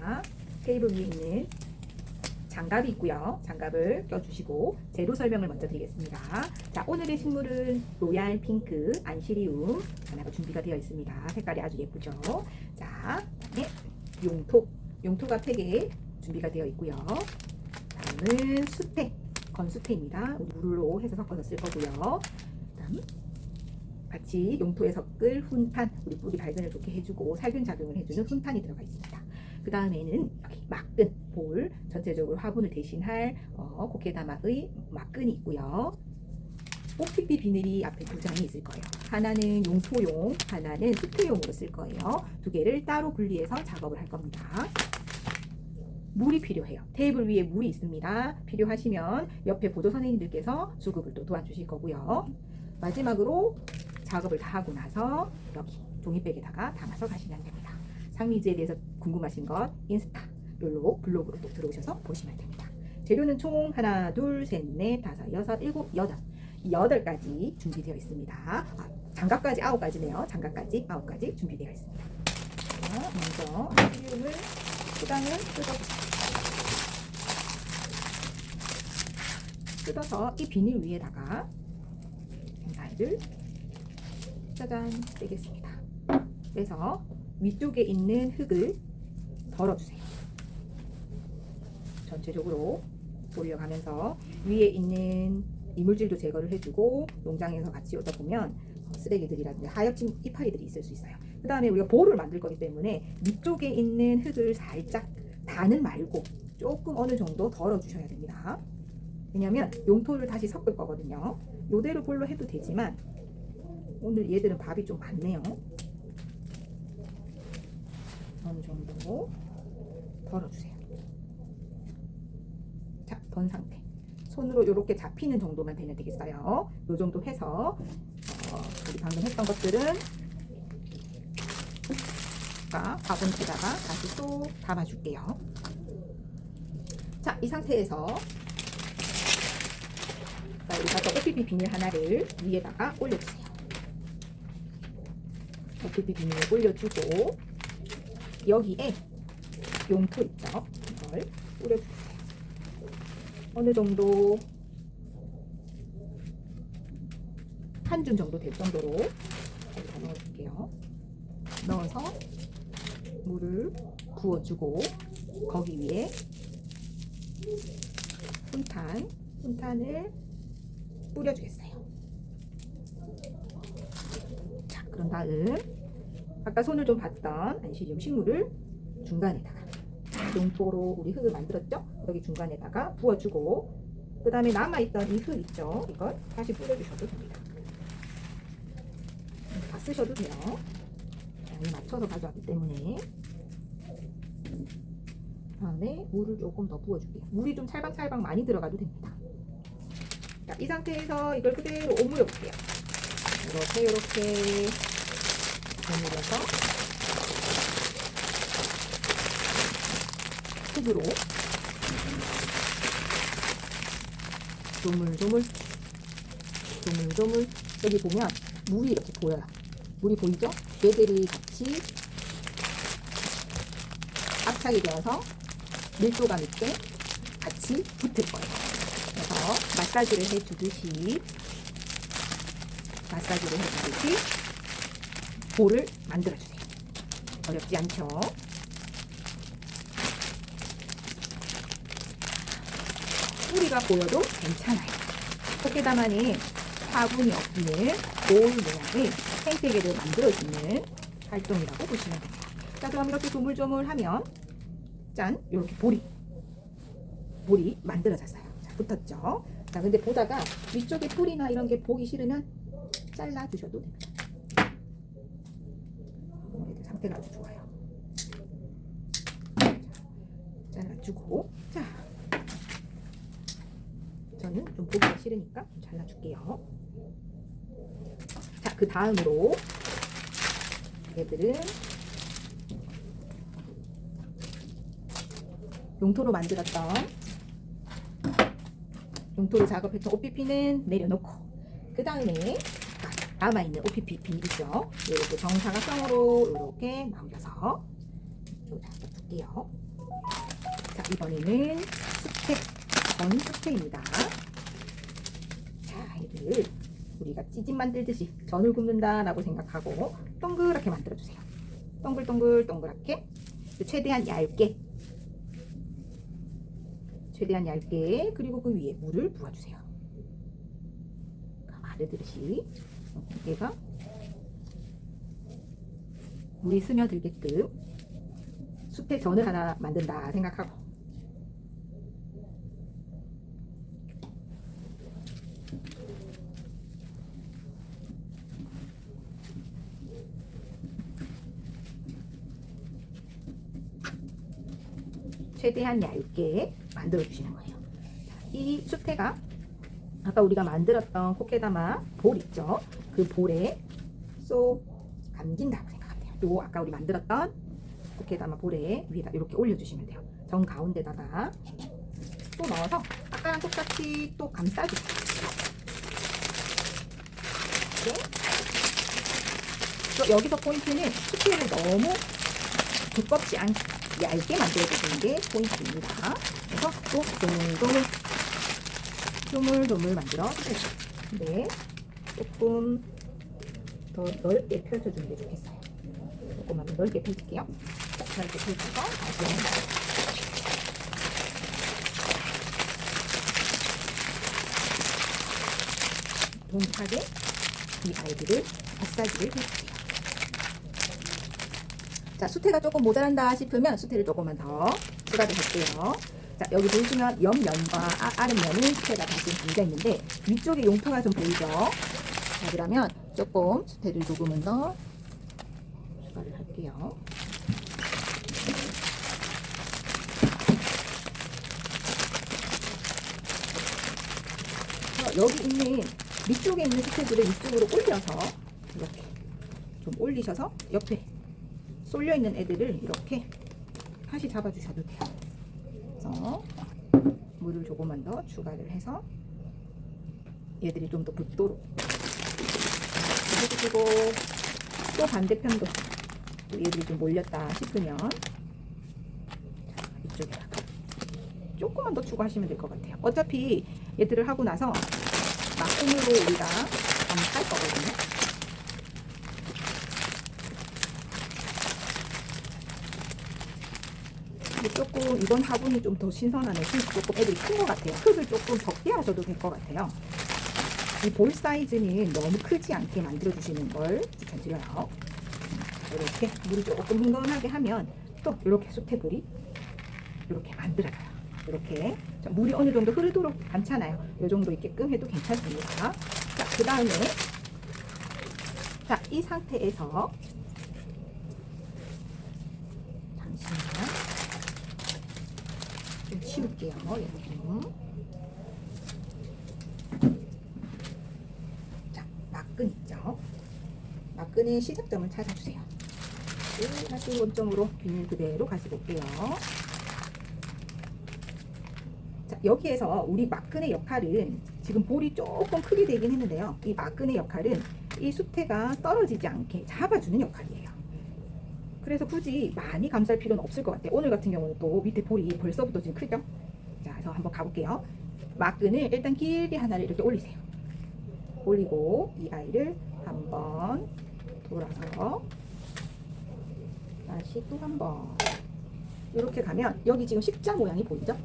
자, 테이블 위에 있는 장갑이 있고요. 장갑을 껴주시고 재료 설명을 먼저 드리겠습니다. 자, 오늘의 식물은 로얄 핑크 안시리움 하나가 준비가 되어 있습니다. 색깔이 아주 예쁘죠. 자, 네, 용토가 3개 준비가 되어 있고요. 다음은 수태, 건수태입니다. 물로 해서 섞어서 쓸 거고요. 다음 같이 용토에 섞을 훈탄, 우리 뿌리 발근을 좋게 해주고 살균 작용을 해주는 훈탄이 들어가 있습니다. 그 다음에는 막근, 볼, 전체적으로 화분을 대신할 코케다마의 막근이 있고요. OPP 비닐이 앞에 2장이 있을 거예요. 하나는 용토용, 하나는 수태용으로 쓸 거예요. 2개를 따로 분리해서 작업을 할 겁니다. 물이 필요해요. 테이블 위에 물이 있습니다. 필요하시면 옆에 보조 선생님들께서 수급을 또 도와주실 거고요. 마지막으로 작업을 다 하고 나서 여기 종이백에다가 담아서 가시면 됩니다. 상미지에 대해서 궁금하신 것 인스타 블로그로 또 들어오셔서 보시면 됩니다. 재료는 총 하나, 둘, 셋, 넷, 다섯, 여섯, 일곱, 여덟. 8가지 준비되어 있습니다. 장갑까지 9가지네요. 장갑까지 9가지 준비되어 있습니다. 자, 먼저 필름을 수단을 뜯어서 이 비닐 위에다가 펜사이를 짜잔 떼겠습니다. 그래서 위쪽에 있는 흙을 덜어주세요. 전체적으로 올려가면서 위에 있는 이물질도 제거를 해주고 농장에서 같이 오다 보면 쓰레기들이라든지 하엽진 이파리들이 있을 수 있어요. 그 다음에 우리가 볼을 만들 거기 때문에 위쪽에 있는 흙을 살짝 다는 말고 조금 어느 정도 덜어주셔야 됩니다. 왜냐하면 용토를 다시 섞을 거거든요. 이대로 볼로 해도 되지만 오늘 얘들은 밥이 좀 많네요. 어느 정도 덜어주세요. 자, 던 상태. 손으로 이렇게 잡히는 정도만 되면 되겠어요. 이 정도 해서 우리 방금 했던 것들은 화분에다가 다시 또 담아줄게요. 자, 이 상태에서 우리가 또 OPP 비닐 하나를 위에다가 올려주세요. OPP 비닐을 올려주고 여기에 용토 있죠? 이걸 뿌려주세요. 어느 정도 한 줌 정도 될 정도로 여기다 넣어줄게요. 넣어서 물을 부어주고 거기 위에 훈탄을 뿌려주겠어요. 자, 그런 다음 아까 손을 좀 봤던 안시리움 식물을 중간에다가 용토로 우리 흙을 만들었죠? 여기 중간에다가 부어주고 그 다음에 남아있던 이 흙 있죠? 이걸 다시 뿌려주셔도 됩니다. 다 쓰셔도 돼요. 양이 맞춰서 가져왔기 때문에. 다음에 물을 조금 더 부어줄게요. 물이 좀 찰방찰방 많이 들어가도 됩니다. 자, 이 상태에서 이걸 그대로 오므려 볼게요. 이렇게 오므려서 흙으로 조물조물 여기 보면 물이 이렇게 보여요. 물이 보이죠? 얘들이 같이 압착이 되어서 밀도감 있게 같이 붙을 거예요. 그래서 마사지를 해주듯이 볼을 만들어주세요. 어렵지 않죠? 뿌리가 보여도 괜찮아요. 코케다마는 화분이 없는 볼 모양의 생태계를 만들어주는 활동이라고 보시면 됩니다. 자, 그럼 이렇게 조물조물하면 짠! 이렇게 볼이 만들어졌어요. 자, 붙었죠? 자, 근데 보다가 위쪽에 뿌리나 이런 게 보기 싫으면 잘라주셔도 됩니다. 얘들 상태가 아주 좋아요. 자, 잘라주고, 자, 저는 좀 보기가 싫으니까 좀 잘라줄게요. 자, 그 다음으로 얘들은 용토로 만들었던 용토로 작업했던 OPP는 내려놓고 그 다음에 남아있는 OPP 비닐 있죠? 이렇게 정사각형으로 이렇게 남겨서 좀 잡아줄게요. 자, 이번에는 수태, 전 수태입니다. 자, 얘를 우리가 찌짐 만들듯이 전을 굽는다라고 생각하고 동그랗게 만들어주세요. 동글동글 동그랗게, 최대한 얇게, 그리고 그 위에 물을 부어주세요. 마르듯이 얘가 물이 스며들게끔 수태 전을 하나 만든다 생각하고, 최대한 얇게 만들어 주시는 거예요. 이 수태가 아까 우리가 만들었던 코케다마 볼 있죠? 그 볼에 쏙 감긴다고 생각하면 돼요. 요 아까 우리 만들었던 코케다마 볼에 위에다 이렇게 올려주시면 돼요. 정 가운데다가 또 넣어서 아까랑 똑같이 또 감싸주세요. 네. 또 여기서 포인트는 수태를 너무 두껍지 않게 얇게 만들어주시는 게 포인트입니다. 그래서 또 조물조물 만들어 주세요. 네, 조금 더 넓게 펼쳐주는 게 좋겠어요. 조금만 더 넓게 펼칠게요. 넓게 펼쳐서 다시 한번 동하게 이 아이들을 마사지를 해주세요. 자, 수태가 조금 모자란다 싶으면 수태를 조금만 더 추가를 할게요. 자, 여기 보시면 옆면과 아랫면은 수태가 다시 담겨 있는데 위쪽에 용토가 좀 보이죠? 자, 그러면 조금 수태를 조금은 더 추가를 할게요. 여기 있는 밑쪽에 있는 수태들을 위쪽으로 올려서 이렇게 좀 올리셔서 옆에 쏠려 있는 애들을 이렇게 다시 잡아주셔도 돼요. 그래서 물을 조금만 더 추가를 해서 얘들이 좀 더 붙도록 해주시고, 또 반대편도 또 얘들이 좀 몰렸다 싶으면 이쪽에다가 조금만 더 추가하시면 될 것 같아요. 어차피 얘들을 하고 나서 막음으로 우리가 감쌀 거거든요. 조금 이번 화분이 좀 더 신선한 애들, 조금 애들이 큰 것 같아요. 흙을 조금 적게 하셔도 될 것 같아요. 이 볼 사이즈는 너무 크지 않게 만들어 주시는 걸 추천드려요. 이렇게 물이 조금 흥건하게 하면 또 이렇게 수태볼이 이렇게 만들어져요. 이렇게 물이 어느 정도 흐르도록 않잖아요. 이 정도 있게끔 해도 괜찮습니다. 자, 그 다음에 자, 이 상태에서 잠시만요. 좀 치울게요. 여기 좀. 자, 막근 있죠? 막근의 시작점을 찾아주세요. 다시 원점으로 비닐 그대로 가지고 올게요. 자, 여기에서 우리 막근의 역할은 지금 볼이 조금 크게 되긴 했는데요. 이 막근의 역할은 이 수태가 떨어지지 않게 잡아주는 역할이에요. 그래서 굳이 많이 감쌀 필요는 없을 것 같아요. 오늘 같은 경우는 또 밑에 볼이 벌써부터 지금 크죠? 자, 그래서 한번 가볼게요. 막근을 일단 길게 하나를 이렇게 올리세요. 올리고 이 아이를 한번 돌아서 다시 또 한번 이렇게 가면 여기 지금 십자 모양이 보이죠?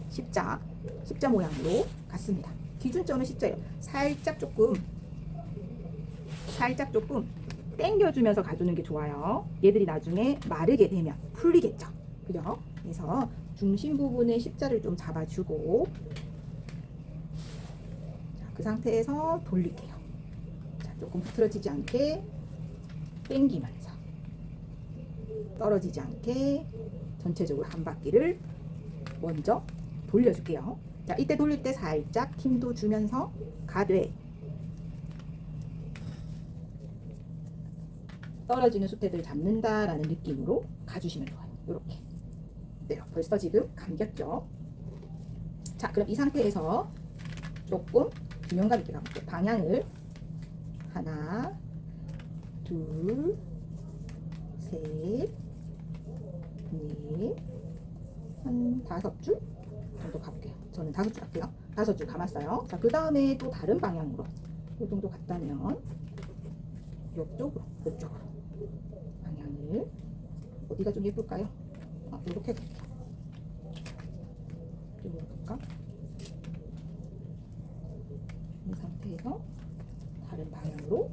십자 모양으로 갔습니다. 기준점은 십자예요. 살짝 조금 당겨주면서 가주는 게 좋아요. 얘들이 나중에 마르게 되면 풀리겠죠. 그죠? 그래서 중심 부분에 십자를 좀 잡아주고, 자, 그 상태에서 돌릴게요. 자, 조금 흐트러지지 않게 당기면서 떨어지지 않게 전체적으로 한 바퀴를 먼저 돌려줄게요. 자, 이때 돌릴 때 살짝 힘도 주면서 가되 떨어지는 수태들 잡는다라는 느낌으로 가주시면 좋아요. 이렇게. 네, 벌써 지금 감겼죠? 자, 그럼 이 상태에서 조금 균형감 있게 가볼게요. 방향을 하나, 둘, 셋, 넷, 한 5줄 정도 가볼게요. 저는 5줄 할게요. 5줄 감았어요. 자, 그 다음에 또 다른 방향으로 이 정도 갔다면 이쪽으로 방향을 어디가 좀 예쁠까요? 이렇게 갈게요. 이쪽으로 갈까? 이 상태에서 다른 방향으로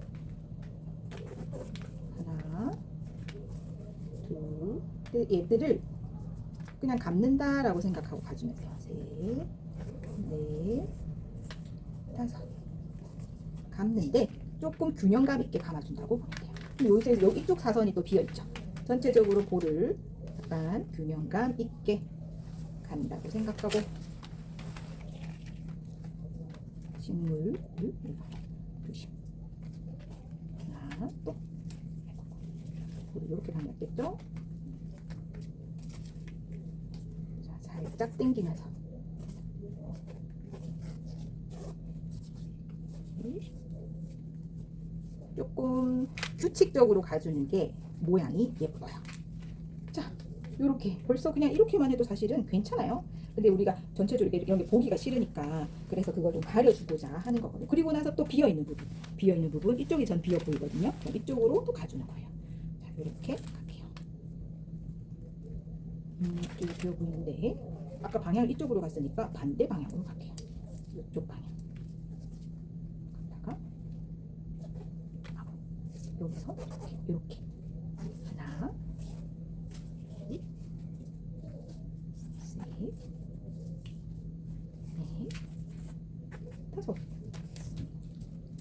하나, 둘, 얘들을 그냥 감는다라고 생각하고 가주면 돼요. 셋, 넷, 다섯. 감는데 조금 균형감 있게 감아준다고 보면 돼요. 요새 이쪽 사선이 또 비어 있죠. 전체적으로 볼을 약간 균형감 있게 감는다고 생각하고 식물 조심. 하나, 또 볼을 이렇게 감았겠죠? 자, 살짝 당기면서 조금 규칙적으로 가주는 게 모양이 예뻐요. 자, 이렇게 벌써 그냥 이렇게만 해도 사실은 괜찮아요. 근데 우리가 전체적으로 이런 게 보기가 싫으니까 그래서 그걸 좀 가려주고자 하는 거거든요. 그리고 나서 또 비어 있는 부분 이쪽이 전 비어 보이거든요. 그럼 이쪽으로 또 가주는 거예요. 자, 이렇게 갈게요. 이쪽이 비어 보이는데 아까 방향을 이쪽으로 갔으니까 반대 방향으로 갈게요. 이쪽 방향. 갔다가 여기서 이렇게 하나, 둘, 셋, 넷, 다섯.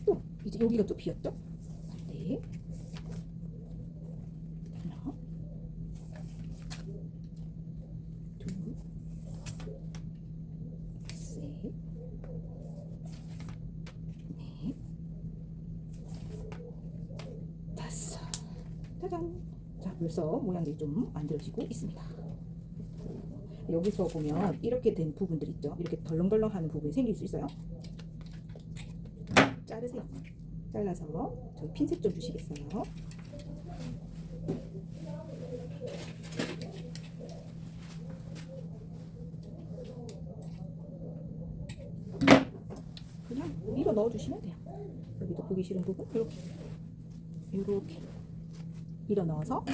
또 이제 여기가 또 비었죠? 네. 하나, 둘, 셋, 넷, 다섯. 짜잔. 자, 벌써 모양이 좀 만들어지고 있습니다. 여기서 보면 이렇게 된 부분들 있죠? 이렇게 덜렁덜렁하는 부분이 생길 수 있어요. 자르세요. 잘라서 저희 핀셋 좀 주시겠어요? 그냥 밀어 넣어 주시면 돼요. 여기도 보기 싫은 부분 이렇게 밀어 넣어서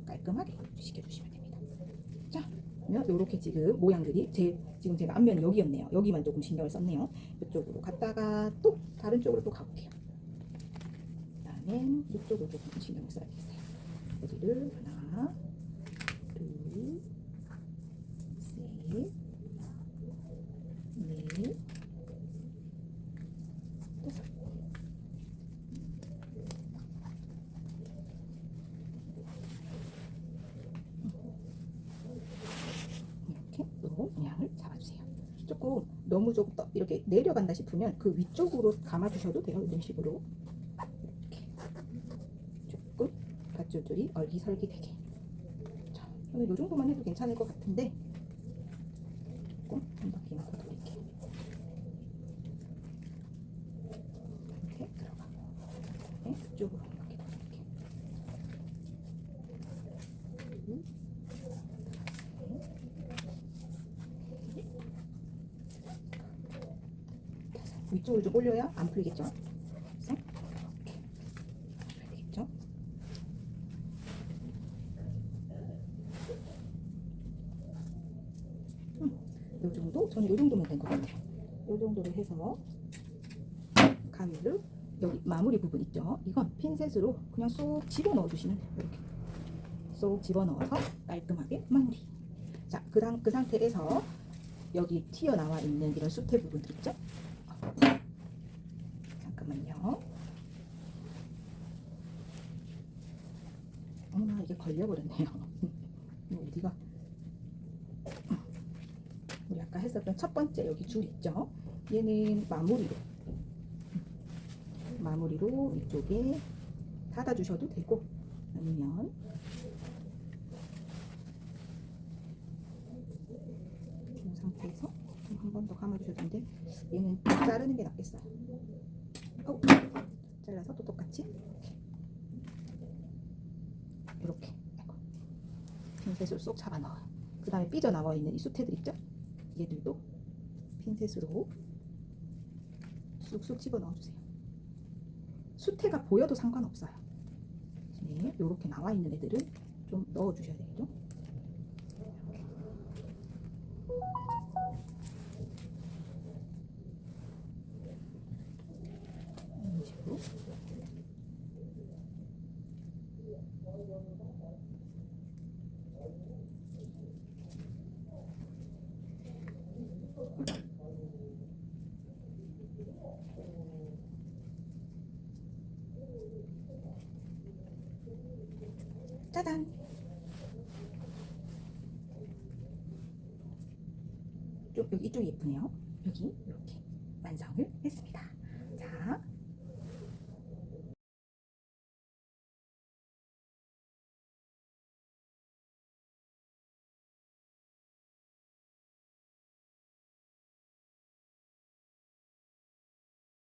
깔끔하게 시켜주시면 됩니다. 자, 그러면 이렇게 지금 모양들이 지금 제가 앞면이 여기였네요. 여기만 조금 신경을 썼네요. 이쪽으로 갔다가 또 다른 쪽으로 또 가볼게요. 그다음에 이쪽으로 조금 신경을 써야겠어요. 여기를 하나, 둘, 셋, 넷, 다섯. 이렇게 또 모양을 잡아주세요. 조금 너무 좀 이렇게 내려간다 싶으면 그 위쪽으로 감아주셔도 돼요. 이런 식으로 이렇게 조금 밧줄줄이 얼기설기되게. 자, 저는 이 정도만 해도 괜찮을 것 같은데 조금 한 바퀴만 더 돌릴게요. 이렇게 들어가고 네, 이쪽으로 한 바퀴 더 돌릴게요. 위쪽으로 좀 올려야 안 풀리겠죠? 이렇게 풀리겠죠? 요 정도? 저는 요 정도면 된 것 같아요. 요 정도로 해서 가위를 여기 마무리 부분 있죠? 이건 핀셋으로 그냥 쏙 집어넣어 주시면 돼요. 이렇게 쏙 집어넣어서 깔끔하게 마무리. 자, 그 상태에서 여기 튀어나와 있는 이런 숲의 부분들 있죠? 잠깐만요. 어머나, 이게 걸려버렸네요. 어디가? 우리 아까 했었던 첫 번째 여기 줄 있죠? 얘는 마무리로 이쪽에 닫아주셔도 되고, 아니면 이 상태에서 한 번 더 감아주셔도 되는데, 얘는 자르는 게 낫겠어요. 잘라서 또 똑같이 이렇게 핀셋을 쏙 잡아 넣어요. 그 다음에 삐져나와 있는 이 수태들 있죠? 얘들도 핀셋으로 쑥쑥 집어 넣어주세요. 수태가 보여도 상관없어요. 네, 이렇게 나와 있는 애들은 좀 넣어주셔야 되겠죠? 이런 식으로. 짜잔! 좀 여기 이쪽이 예쁘네요. 여기 이렇게 완성을 했습니다.